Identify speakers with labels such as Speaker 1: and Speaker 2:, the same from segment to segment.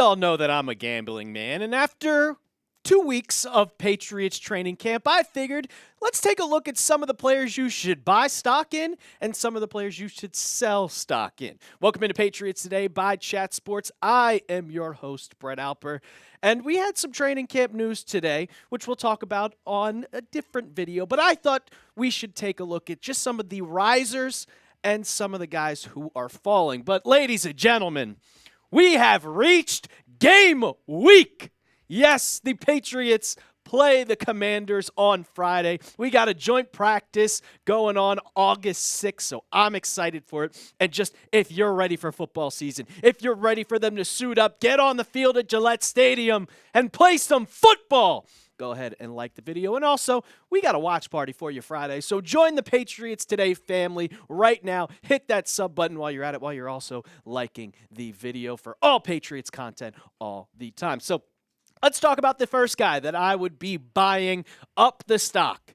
Speaker 1: all know that I'm a gambling man, and after 2 weeks of Patriots training camp, I figured let's take a look at some of the players you should buy stock in and some of the players you should sell stock in. Welcome into Patriots Today by Chat Sports. I am your host, Brett Alper, and we had some training camp news today, which we'll talk about on a different video, but I thought we should take a look at just some of the risers and some of the guys who are falling. But ladies and gentlemen, we have reached game week. Yes, the Patriots play the Commanders on Friday. We got a joint practice going on August 6th, so I'm excited for it. And just if you're ready for football season, if you're ready for them to suit up, get on the field at Gillette Stadium and play some football, go ahead and like the video. And also, we got a watch party for you Friday. So join the Patriots Today family right now. Hit that sub button while you're at it, while you're also liking the video for all Patriots content all the time. So let's talk about the first guy that I would be buying up the stock.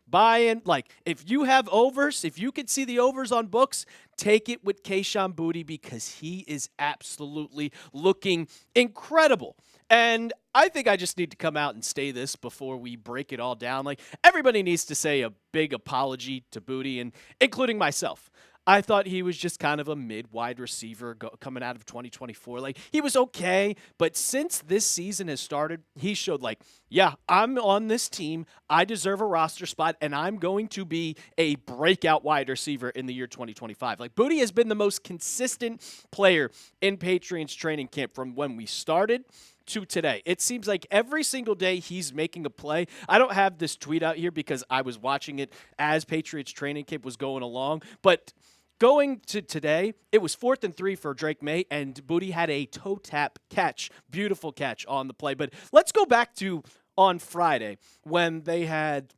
Speaker 1: Buying, like, if you have overs, if you can see the overs on books, take it with Kahan Booty because he is absolutely looking incredible. And I think I just need to come out and say this before we break it all down. Like, everybody needs to say a big apology to Booty, and including myself. I thought he was just kind of a mid-wide receiver coming out of 2024. Like, he was okay, but since this season has started, he showed, like, yeah, I'm on this team, I deserve a roster spot, and I'm going to be a breakout wide receiver in the year 2025. Like, Booty has been the most consistent player in Patriots training camp from when we started to today. It seems like every single day he's making a play. I don't have this tweet out here because I was watching it as Patriots training camp was going along, but going to today, it was 4th and 3 for Drake May, and Booty had a toe tap catch, beautiful catch on the play. But let's go back to on Friday when they had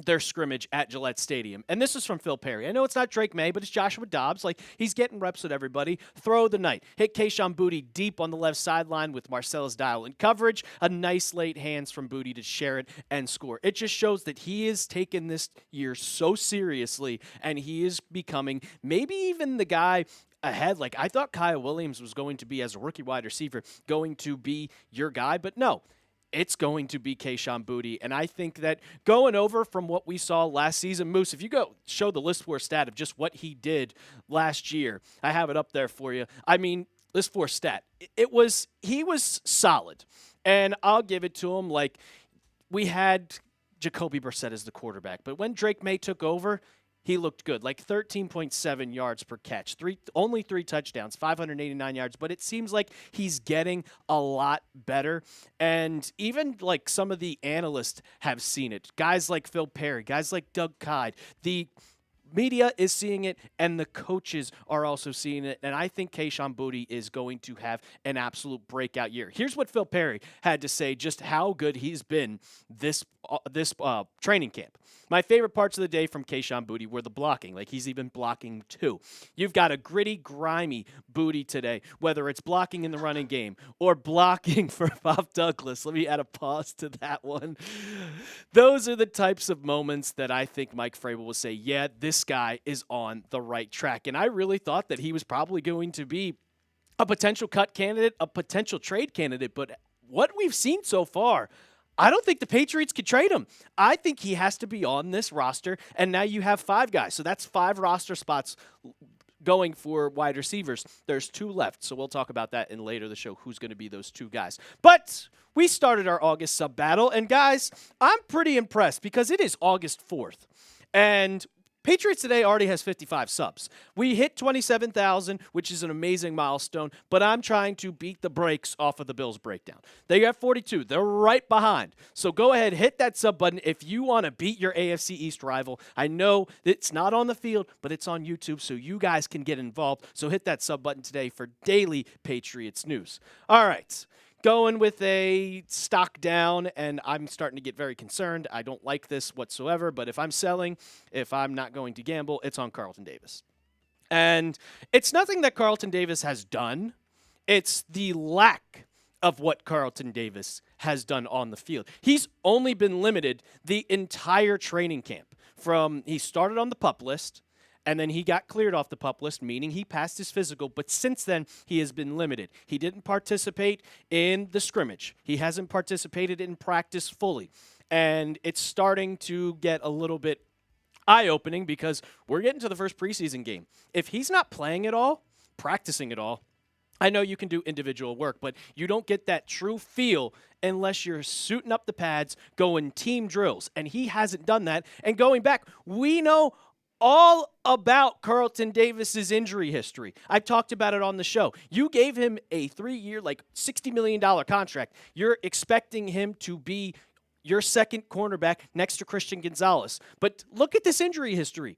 Speaker 1: their scrimmage at Gillette Stadium. And this is from Phil Perry. I know it's not Drake May, but it's Joshua Dobbs. Like, he's getting reps with everybody. Throw of the night. Hit Kahan Booty deep on the left sideline with Marcellus Dial in coverage. A nice late hands from Booty to share it and score. It just shows that he is taking this year so seriously, and he is becoming maybe even the guy ahead. Like, I thought Kyle Williams was going to be, as a rookie wide receiver, going to be your guy, but no. It's going to be Kahan Booty, and I think that going over from what we saw last season, Moose, if you go show the list for stat of just what he did last year, I have it up there for you. I mean, list for stat, he was solid, and I'll give it to him. Like, we had Jacoby Brissett as the quarterback, but when Drake May took over, he looked good, like 13.7 yards per catch, only 3 touchdowns, 589 yards. But it seems like he's getting a lot better. And even like some of the analysts have seen it. Guys like Phil Perry, guys like Doug Kyde, the media is seeing it, and the coaches are also seeing it. And I think Kahan Booty is going to have an absolute breakout year. Here's what Phil Perry had to say, just how good he's been this training camp. My favorite parts of the day from Kahan Booty were the blocking. Like, he's even blocking too. You've got a gritty, grimy Booty today, whether it's blocking in the running game or blocking for Bob Douglas. Let me add a pause to that one. Those are the types of moments that I think Mike Vrabel will say, yeah, this guy is on the right track. And I really thought that he was probably going to be a potential cut candidate, a potential trade candidate. But what we've seen so far, I don't think the Patriots could trade him. I think he has to be on this roster, and now you have 5 guys. So that's 5 roster spots going for wide receivers. There's 2 left, so we'll talk about that in later the show, who's going to be those 2 guys. But we started our August sub battle, and guys, I'm pretty impressed because it is August 4th, and Patriots Today already has 55 subs. We hit 27,000, which is an amazing milestone, but I'm trying to beat the brakes off of the Bills breakdown. They got 42. They're right behind. So go ahead, hit that sub button if you want to beat your AFC East rival. I know it's not on the field, but it's on YouTube, so you guys can get involved. So hit that sub button today for daily Patriots news. All right. Going with a stock down, and I'm starting to get very concerned. I don't like this whatsoever, but if I'm selling, if I'm not going to gamble, it's on Carlton Davis. And it's nothing that Carlton Davis has done. It's the lack of what Carlton Davis has done on the field. He's only been limited the entire training camp. He started on the PUP list, And then he got cleared off the PUP list, meaning he passed his physical. But since then, he has been limited. He didn't participate in the scrimmage. He hasn't participated in practice fully. And it's starting to get a little bit eye-opening because we're getting to the first preseason game. If he's not playing at all, practicing at all, I know you can do individual work, but you don't get that true feel unless you're suiting up the pads, going team drills. And he hasn't done that. And going back, we know all about Carlton Davis's injury history. I've talked about it on the show. You gave him a 3-year, like $60 million contract. You're expecting him to be your second cornerback next to Christian Gonzalez. But look at this injury history.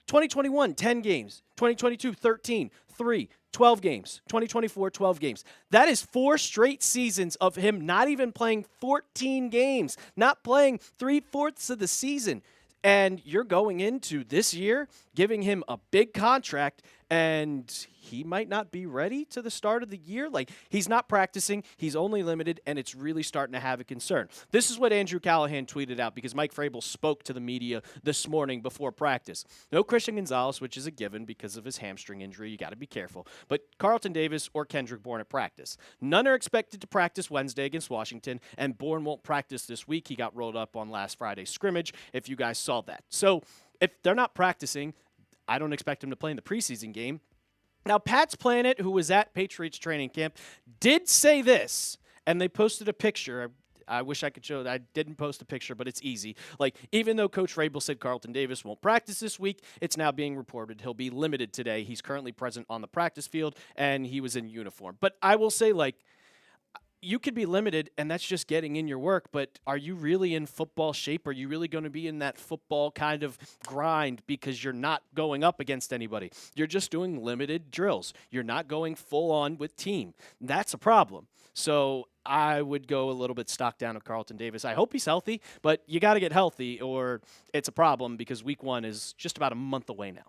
Speaker 1: 2021, 10 games. 2022, 13, 3, 12 games. 2024, 12 games. That is 4 straight seasons of him not even playing 14 games, not playing 3/4 of the season. And you're going into this year giving him a big contract, and he might not be ready to the start of the year. Like, he's not practicing, he's only limited, and it's really starting to have a concern. This is what Andrew Callahan tweeted out because Mike Vrabel spoke to the media this morning before practice. No Christian Gonzalez, which is a given because of his hamstring injury. You got to be careful. But Carlton Davis or Kendrick Bourne at practice. None are expected to practice Wednesday against Washington, and Bourne won't practice this week. He got rolled up on last Friday's scrimmage, if you guys saw that. So if they're not practicing, I don't expect him to play in the preseason game. Now, Pat's Planet, who was at Patriots Training Camp, did say this, and they posted a picture. I wish I could show that. I didn't post a picture, but it's easy. Like, even though Coach Vrabel said Carlton Davis won't practice this week, it's now being reported he'll be limited today. He's currently present on the practice field, and he was in uniform. But I will say, like, you could be limited, and that's just getting in your work, but are you really in football shape? Are you really going to be in that football kind of grind because you're not going up against anybody? You're just doing limited drills. You're not going full on with team. That's a problem. So I would go a little bit stock down with Carlton Davis. I hope he's healthy, but you got to get healthy or it's a problem because week 1 is just about a month away now.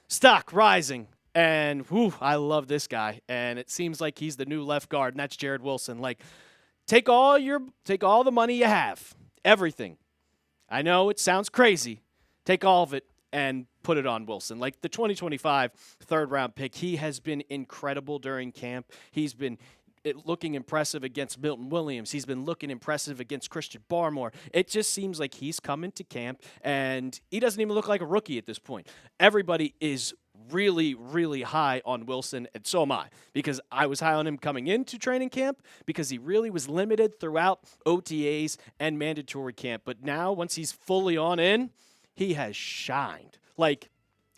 Speaker 1: Stock rising. And, I love this guy. And it seems like he's the new left guard, and that's Jared Wilson. Like, take all the money you have, everything. I know it sounds crazy. Take all of it and put it on Wilson. Like the 2025 third-round pick, he has been incredible during camp. He's been looking impressive against Milton Williams. He's been looking impressive against Christian Barmore. It just seems like he's coming to camp, and he doesn't even look like a rookie at this point. Everybody is really, really high on Wilson, and so am I, because I was high on him coming into training camp because he really was limited throughout OTAs and mandatory camp. But now, once he's fully on in, he has shined. Like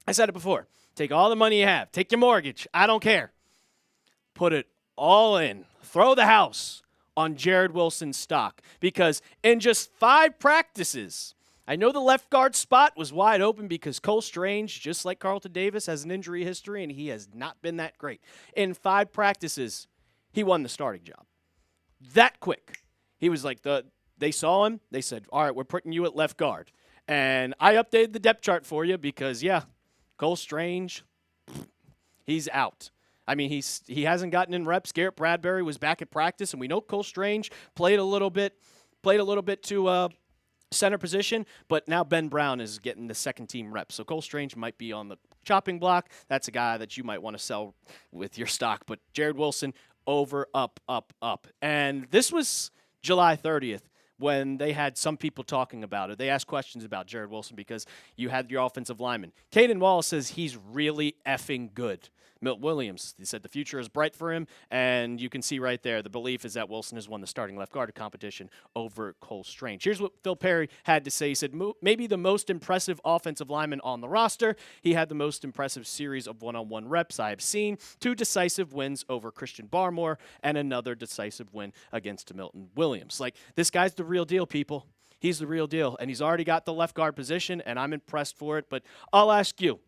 Speaker 1: I said it before, take all the money you have, take your mortgage, I don't care. Put it all in. Throw the house on Jared Wilson's stock because in just 5 practices, I know the left guard spot was wide open because Cole Strange, just like Carlton Davis, has an injury history, and he has not been that great. In 5 practices, he won the starting job. That quick. He was like, they saw him. They said, all right, we're putting you at left guard. And I updated the depth chart for you because, Cole Strange, he's out. I mean, he hasn't gotten in reps. Garrett Bradbury was back at practice, and we know Cole Strange played a little bit to center position, but now Ben Brown is getting the second team reps. So Cole Strange might be on the chopping block. That's a guy that you might want to sell with your stock. But Jared Wilson, over, up, up, up. And this was July 30th when they had some people talking about it. They asked questions about Jared Wilson because you had your offensive lineman. Caden Wallace says he's really effing good. Milt Williams, he said the future is bright for him, and you can see right there the belief is that Wilson has won the starting left guard competition over Cole Strange. Here's what Phil Perry had to say. He said, maybe the most impressive offensive lineman on the roster. He had the most impressive series of one-on-one reps I have seen, 2 decisive wins over Christian Barmore, and another decisive win against Milton Williams. Like, this guy's the real deal, people. He's the real deal, and he's already got the left guard position, and I'm impressed for it, but I'll ask you,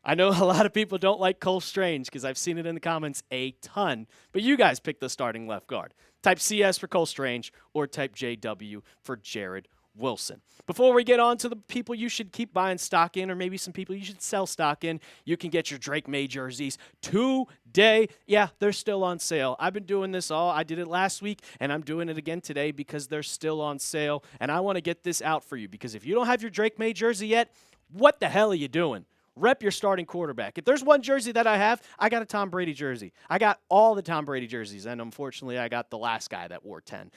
Speaker 1: I know a lot of people don't like Cole Strange because I've seen it in the comments a ton, but you guys pick the starting left guard. Type CS for Cole Strange or type JW for Jared Wilson. Before we get on to the people you should keep buying stock in or maybe some people you should sell stock in, you can get your Drake May jerseys today. Yeah, they're still on sale. I've been doing this I did it last week, and I'm doing it again today because they're still on sale, and I want to get this out for you because if you don't have your Drake May jersey yet, what the hell are you doing? Rep your starting quarterback. If there's one jersey that I have, I got a Tom Brady jersey. I got all the Tom Brady jerseys, and unfortunately, I got the last guy that wore 10.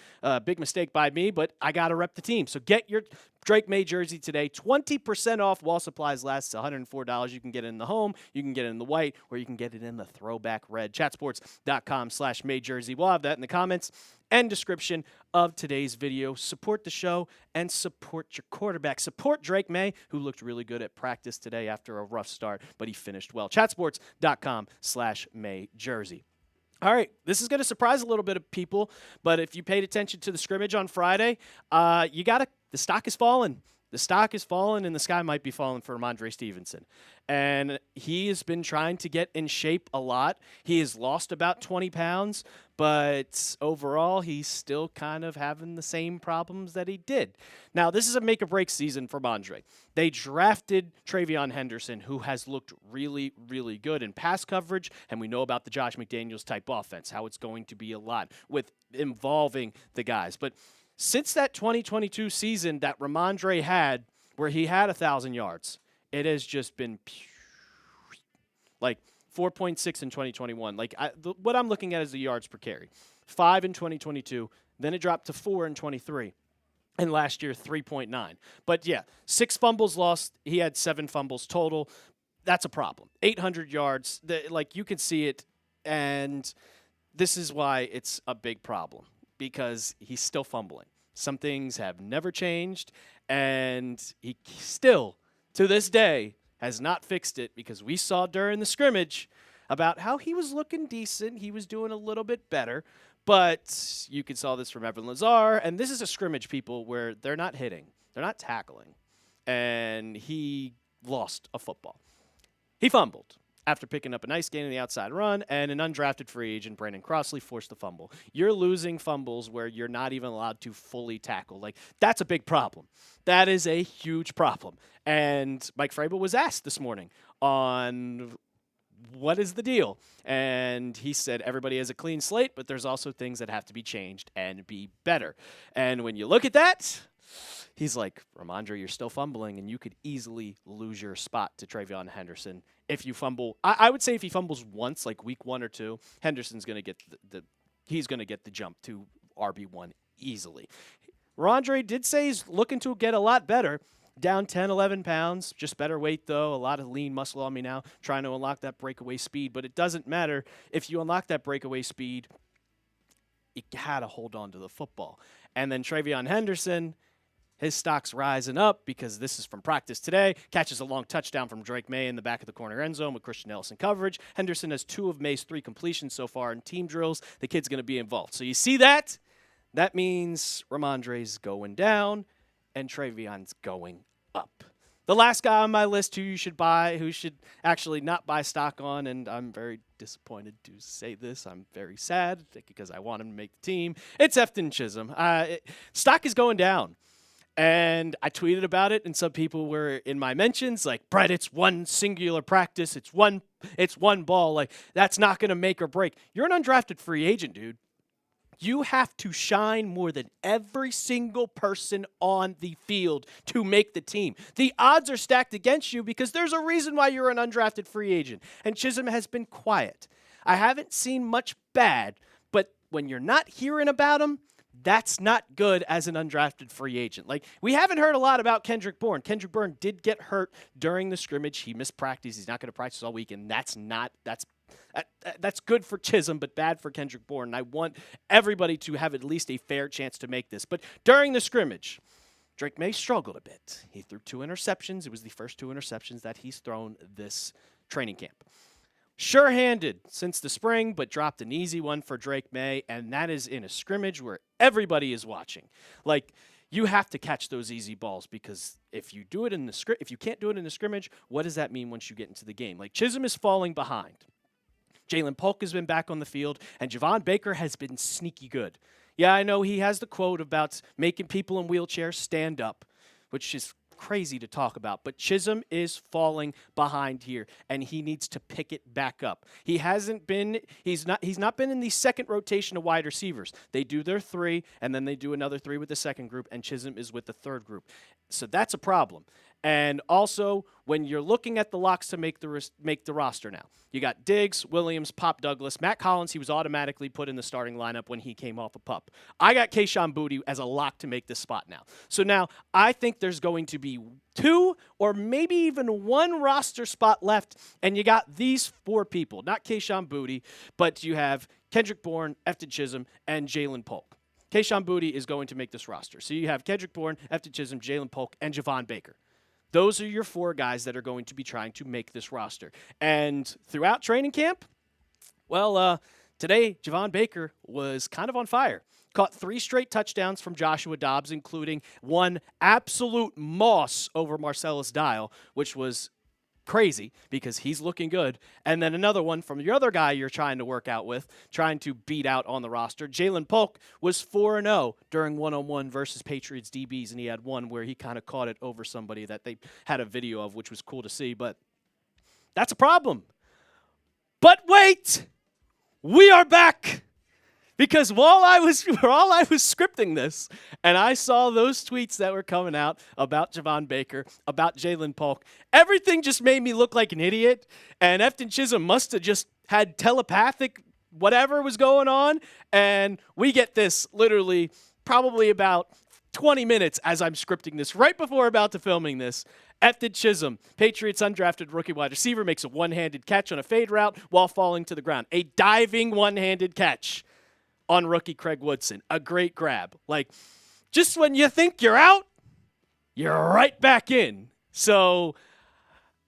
Speaker 1: Big mistake by me, but I got to rep the team. So get your Drake May jersey today. 20% off while supplies last. It's $104. You can get it in the home, you can get it in the white, or you can get it in the throwback red. Chatsports.com/May jersey. We'll have that in the comments and description of today's video. Support the show and support your quarterback. Support Drake May, who looked really good at practice today after a rough start, but he finished well. Chatsports.com/May jersey. All right, this is going to surprise a little bit of people, but if you paid attention to the scrimmage on Friday, the stock is falling. The stock is falling, and the sky might be falling for Ramondre Stevenson. And he has been trying to get in shape a lot. He has lost about 20 pounds, but overall, he's still kind of having the same problems that he did. Now, this is a make-or-break season for Ramondre. They drafted Travion Henderson, who has looked really, really good in pass coverage, and we know about the Josh McDaniels-type offense, how it's going to be a lot with involving the guys. But since that 2022 season that Ramondre had, where he had 1,000 yards, it has just been like 4.6 in 2021. What I'm looking at is the yards per carry. 5 in 2022, then it dropped to 4 in 23. And last year, 3.9. But yeah, 6 fumbles lost. He had 7 fumbles total. That's a problem. 800 yards. You can see it, and this is why it's a big problem. Because he's still fumbling. Some things have never changed, and he still, to this day, has not fixed it, because we saw during the scrimmage about how he was looking decent. He was doing a little bit better, but you saw this from Evan Lazar, and this is a scrimmage, people, where they're not hitting. They're not tackling, and he lost a football. He fumbled after picking up a nice gain in the outside run, and an undrafted free agent, Brandon Crossley, forced the fumble. You're losing fumbles where you're not even allowed to fully tackle. That's a big problem. That is a huge problem. And Mike Vrabel was asked this morning on what is the deal? And he said everybody has a clean slate, but there's also things that have to be changed and be better. And when you look at that, he's like, Ramondre, you're still fumbling, and you could easily lose your spot to Travion Henderson if you fumble. I would say if he fumbles once, like week 1 or 2, Henderson's going to get he's going to get the jump to RB1 easily. Ramondre did say he's looking to get a lot better. Down 10, 11 pounds, just better weight, though. A lot of lean muscle on me now, trying to unlock that breakaway speed. But it doesn't matter. If you unlock that breakaway speed, you had to hold on to the football. And then Travion Henderson, his stock's rising up because this is from practice today. Catches a long touchdown from Drake May in the back of the corner end zone with Christian Nelson coverage. Henderson has 2 of May's 3 completions so far in team drills. The kid's going to be involved. So you see that? That means Ramondre's going down and Travion's going up. The last guy on my list who you should buy, who should actually not buy stock on, and I'm very disappointed to say this. I'm very sad because I want him to make the team. It's Effing Chisum. Stock is going down. And I tweeted about it, and some people were in my mentions like, Brett, it's one singular practice. It's one ball. Like, that's not going to make or break. You're an undrafted free agent, dude. You have to shine more than every single person on the field to make the team. The odds are stacked against you because there's a reason why you're an undrafted free agent. And Chisum has been quiet. I haven't seen much bad, but when you're not hearing about him, that's not good as an undrafted free agent. Like, we haven't heard a lot about Kendrick Bourne. Kendrick Bourne did get hurt during the scrimmage. He missed practice. He's not going to practice all week, and that's good for Chisum, but bad for Kendrick Bourne. And I want everybody to have at least a fair chance to make this. But during the scrimmage, Drake May struggled a bit. He threw 2 interceptions. It was the first 2 interceptions that he's thrown this training camp. Sure-handed since the spring, but dropped an easy one for Drake May, and that is in a scrimmage where everybody is watching. Like, you have to catch those easy balls because if you do it in the if you can't do it in the scrimmage, what does that mean once you get into the game? Like, Chisum is falling behind. Jalen Polk has been back on the field, and Javon Baker has been sneaky good. Yeah, I know he has the quote about making people in wheelchairs stand up, which is crazy to talk about, but Chisum is falling behind here, and he needs to pick it back up. He's not been in the second rotation of wide receivers. They do their 3, and then they do another 3 with the second group, and Chisum is with the third group. So that's a problem. And also, when you're looking at the locks to make the roster now, you got Diggs, Williams, Pop Douglas, Matt Collins. He was automatically put in the starting lineup when he came off a pup. I got Kahan Booty as a lock to make this spot now. So now I think there's going to be 2 or maybe even 1 roster spot left, and you got these 4 people, not Kahan Booty, but you have Kendrick Bourne, Effing Chisum, and Jalen Polk. Kahan Booty is going to make this roster. So you have Kendrick Bourne, Effing Chisum, Jalen Polk, and Javon Baker. Those are your 4 guys that are going to be trying to make this roster. And throughout training camp, well, today Javon Baker was kind of on fire. Caught 3 straight touchdowns from Joshua Dobbs, including one absolute moss over Marcellus Dial, which was crazy because he's looking good. And then another one from your other guy you're trying to work out with, trying to beat out on the roster. Jalen Polk was 4-0 during one-on-one versus Patriots DBs, and he had one where he kind of caught it over somebody that they had a video of, which was cool to see. But that's a problem. But wait! We are back! Because while I was scripting this, and I saw those tweets that were coming out about Javon Baker, about Jalen Polk, everything just made me look like an idiot. And Effing Chisum must have just had telepathic whatever was going on. And we get this literally probably about 20 minutes as I'm scripting this, right before about to filming this. Effing Chisum, Patriots undrafted rookie wide receiver, makes a one-handed catch on a fade route while falling to the ground. A diving one-handed catch on rookie Craig Woodson. A great grab. Like, just when you think you're out, you're right back in. So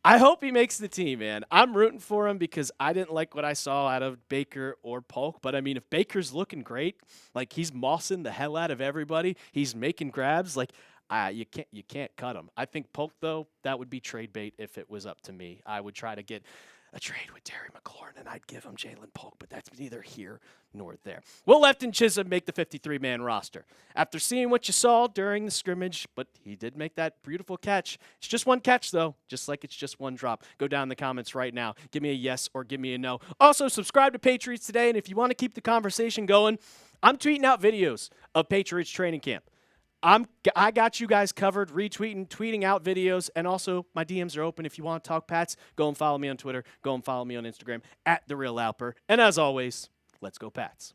Speaker 1: I hope he makes the team, man. I'm rooting for him because I didn't like what I saw out of Baker or Polk. But, I mean, if Baker's looking great, like he's mossing the hell out of everybody, he's making grabs, like you can't cut him. I think Polk, though, that would be trade bait if it was up to me. I would try to get a trade with Terry McLaurin, and I'd give him Jalen Polk, but that's neither here nor there. Will Effing Chisum make the 53-man roster? After seeing what you saw during the scrimmage, but he did make that beautiful catch. It's just one catch, though, just like it's just one drop. Go down in the comments right now. Give me a yes or give me a no. Also, subscribe to Patriots Today, and if you want to keep the conversation going, I'm tweeting out videos of Patriots Training Camp. I got you guys covered, retweeting, tweeting out videos, and also my DMs are open. If you want to talk Pats, go and follow me on Twitter. Go and follow me on Instagram, @TheRealAlper. And as always, let's go Pats.